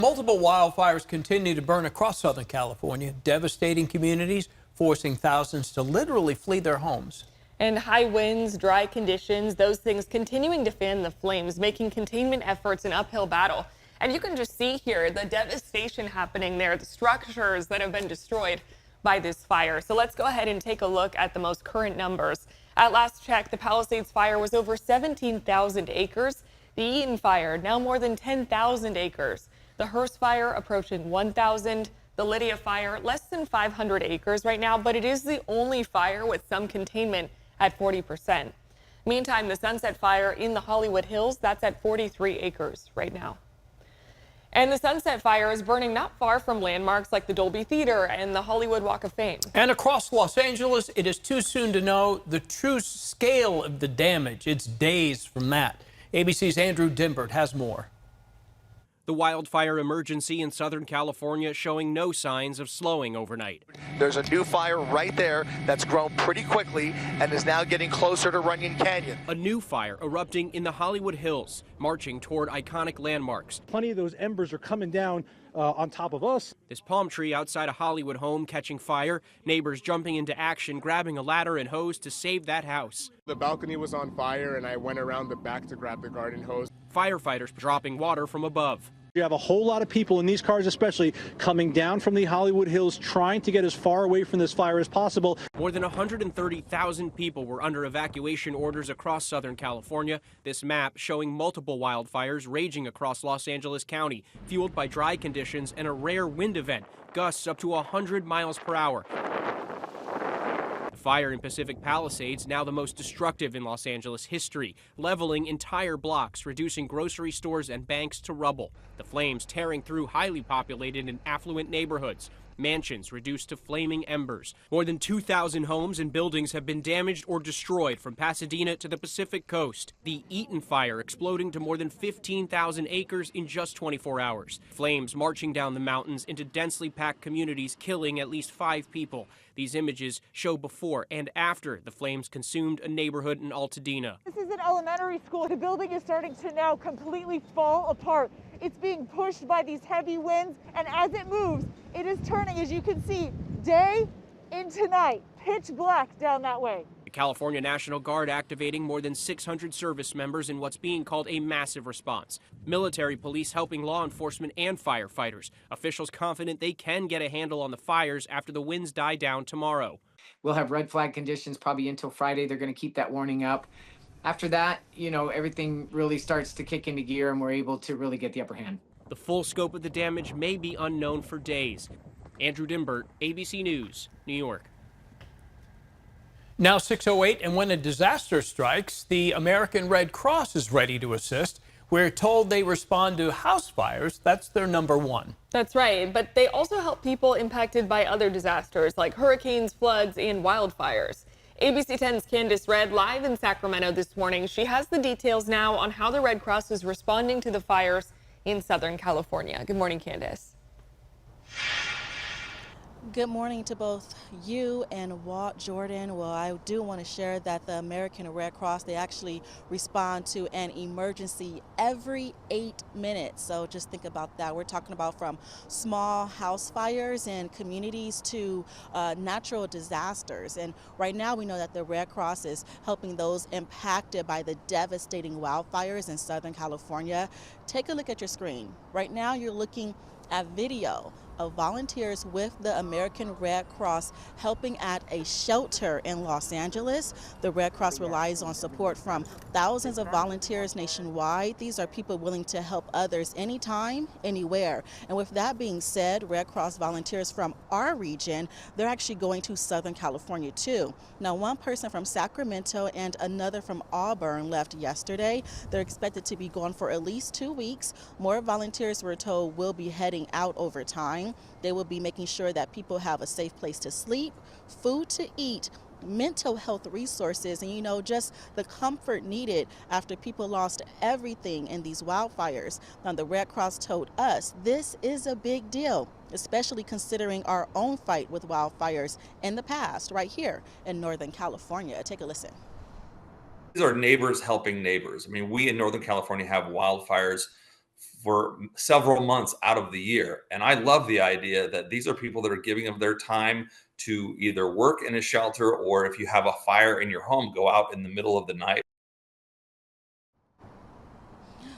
Multiple wildfires continue to burn across Southern California, devastating communities, forcing thousands to literally flee their homes. And high winds, dry conditions, those things continuing to fan the flames, making containment efforts an uphill battle. And you can just see here the devastation happening there, the structures that have been destroyed by this fire. So let's go ahead and take a look at the most current numbers. At last check, the Palisades fire was over 17,000 acres. The Eaton fire, now more than 10,000 acres. The Hearst fire approaching 1,000. The Lydia fire, less than 500 acres right now, but it is the only fire with some containment at 40%. Meantime, the Sunset fire in the Hollywood Hills, that's at 43 acres right now. And the Sunset fire is burning not far from landmarks like the Dolby Theater and the Hollywood Walk of Fame. And across Los Angeles, it is too soon to know the true scale of the damage. It's days from that. ABC's Andrew Dimbert has more. The wildfire emergency in Southern California showing no signs of slowing overnight. There's a new fire right there that's grown pretty quickly and is now getting closer to Runyon Canyon. A new fire erupting in the Hollywood Hills, marching toward iconic landmarks. Plenty of those embers are coming down on top of us. This palm tree outside a Hollywood home catching fire, neighbors jumping into action, grabbing a ladder and hose to save that house. The balcony was on fire and I went around the back to grab the garden hose. Firefighters dropping water from above. You have a whole lot of people in these cars especially coming down from the Hollywood Hills trying to get as far away from this fire as possible. More than 130,000 people were under evacuation orders across Southern California. This map showing multiple wildfires raging across Los Angeles County, fueled by dry conditions and a rare wind event, gusts up to 100 miles per hour. Fire in Pacific Palisades, now the most destructive in Los Angeles history, leveling entire blocks, reducing grocery stores and banks to rubble. The flames tearing through highly populated and affluent neighborhoods. Mansions reduced to flaming embers. More than 2,000 homes and buildings have been damaged or destroyed from Pasadena to the Pacific coast. The Eaton fire exploding to more than 15,000 acres in just 24 hours. Flames marching down the mountains into densely packed communities, killing at least 5 people. These images show before and after the flames consumed a neighborhood in Altadena. This is an elementary school. The building is starting to now completely fall apart. It's being pushed by these heavy winds, and as it moves, it is turning, as you can see, day into night, pitch black down that way. The California National Guard activating more than 600 service members in what's being called a massive response. Military police helping law enforcement and firefighters. Officials confident they can get a handle on the fires after the winds die down tomorrow. We'll have red flag conditions probably until Friday. They're going to keep that warning up. After that, everything really starts to kick into gear and we're able to really get the upper hand. The full scope of the damage may be unknown for days. Andrew Dimbert, ABC News, New York. Now 6:08, and when a disaster strikes, the American Red Cross is ready to assist. We're told they respond to house fires. That's their number one. That's right, but they also help people impacted by other disasters like hurricanes, floods, and wildfires. ABC 10's Candace Red live in Sacramento this morning. She has the details now on how the Red Cross is responding to the fires in Southern California. Good morning, Candace. Good morning to both you and Walt Jordan. Well, I do want to share that the American Red Cross, they actually respond to an emergency every 8 minutes. So just think about that. We're talking about from small house fires in communities to natural disasters. And right now we know that the Red Cross is helping those impacted by the devastating wildfires in Southern California. Take a look at your screen. Right now you're looking at video of volunteers with the American Red Cross helping at a shelter in Los Angeles. The Red Cross relies on support from thousands of volunteers nationwide. These are people willing to help others anytime, anywhere. And with that being said, Red Cross volunteers from our region, they're actually going to Southern California too. Now, one person from Sacramento and another from Auburn left yesterday. They're expected to be gone for at least 2 weeks. More volunteers, we're told, will be heading out over time. They will be making sure that people have a safe place to sleep, food to eat, mental health resources, and just the comfort needed after people lost everything in these wildfires. Now, the Red Cross told us this is a big deal, especially considering our own fight with wildfires in the past right here in Northern California. Take a listen. These are neighbors helping neighbors. I mean, we in Northern California have wildfires for several months out of the year. And I love the idea that these are people that are giving of their time to either work in a shelter, or if you have a fire in your home, go out in the middle of the night.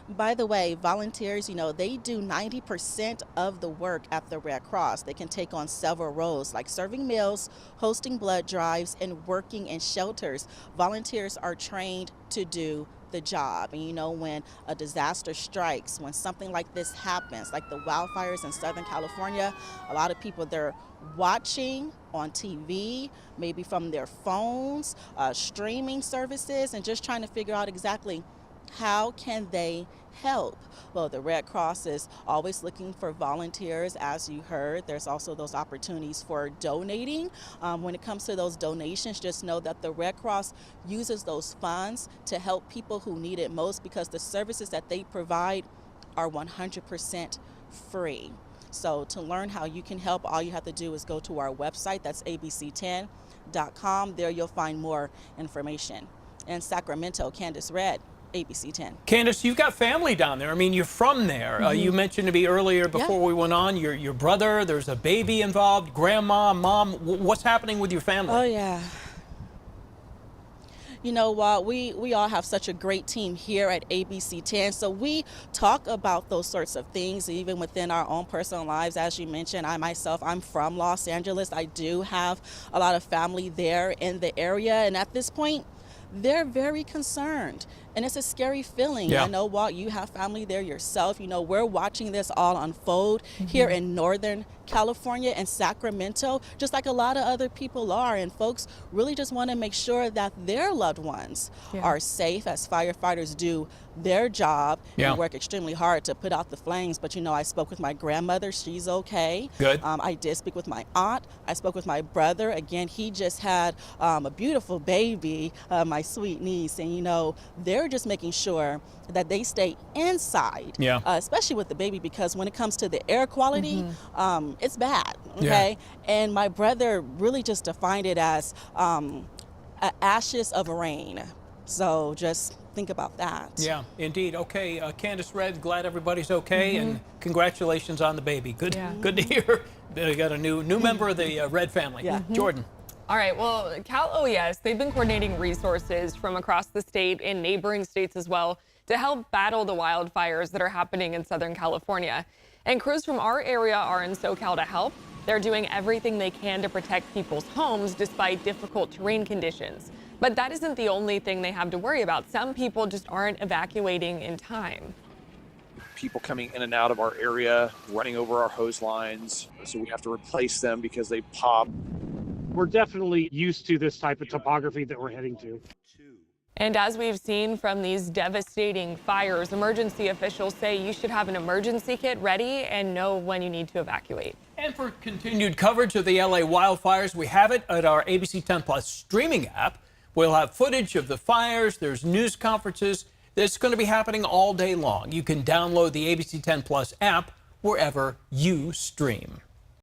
By the way, volunteers, they do 90% of the work at the Red Cross. They can take on several roles like serving meals, hosting blood drives, and working in shelters. Volunteers are trained to do the job. And when a disaster strikes, when something like this happens, like the wildfires in Southern California, a lot of people, they're watching on TV, maybe from their phones, streaming services, and just trying to figure out exactly how can they help. Well, the Red Cross is always looking for volunteers, as you heard. There's also those opportunities for donating. When it comes to those donations, just know that the Red Cross uses those funds to help people who need it most, because the services that they provide are 100% free. So to learn how you can help, all you have to do is go to our website. That's abc10.com. There you'll find more information. In Sacramento, Candace Red, ABC 10. Candace, you've got family down there. You're from there. You mentioned to me earlier before we went on, your brother, there's a baby involved, grandma, mom. What's happening with your family? Oh, yeah. You know what, we all have such a great team here at ABC 10, so we talk about those sorts of things even within our own personal lives. As you mentioned, I'm from Los Angeles. I do have a lot of family there in the area, and at this point, they're very concerned. And it's a scary feeling. Yeah. I know, Walt, you have family there yourself. We're watching this all unfold here in Northern California and Sacramento, just like a lot of other people are. And folks really just want to make sure that their loved ones are safe as firefighters do their job and work extremely hard to put out the flames. But I spoke with my grandmother. She's okay. Good. I did speak with my aunt. I spoke with my brother. Again, he just had a beautiful baby, my sweet niece. And they're just making sure that they stay inside, especially with the baby, because when it comes to the air quality, it's bad. Okay. And my brother really just defined it as ashes of rain. So just think about that. Yeah, indeed. Okay, Candace Red, glad everybody's okay, and congratulations on the baby. Good to hear. They got a new member of the Red family. Jordan. All right, well, Cal OES, they've been coordinating resources from across the state and neighboring states as well to help battle the wildfires that are happening in Southern California. And crews from our area are in SoCal to help. They're doing everything they can to protect people's homes despite difficult terrain conditions. But that isn't the only thing they have to worry about. Some people just aren't evacuating in time. People coming in and out of our area, running over our hose lines, so we have to replace them because they pop. We're definitely used to this type of topography that we're heading to. And as we've seen from these devastating fires, emergency officials say you should have an emergency kit ready and know when you need to evacuate. And for continued coverage of the LA wildfires, we have it at our ABC 10 Plus streaming app. We'll have footage of the fires. There's news conferences. That's going to be happening all day long. You can download the ABC 10 Plus app wherever you stream.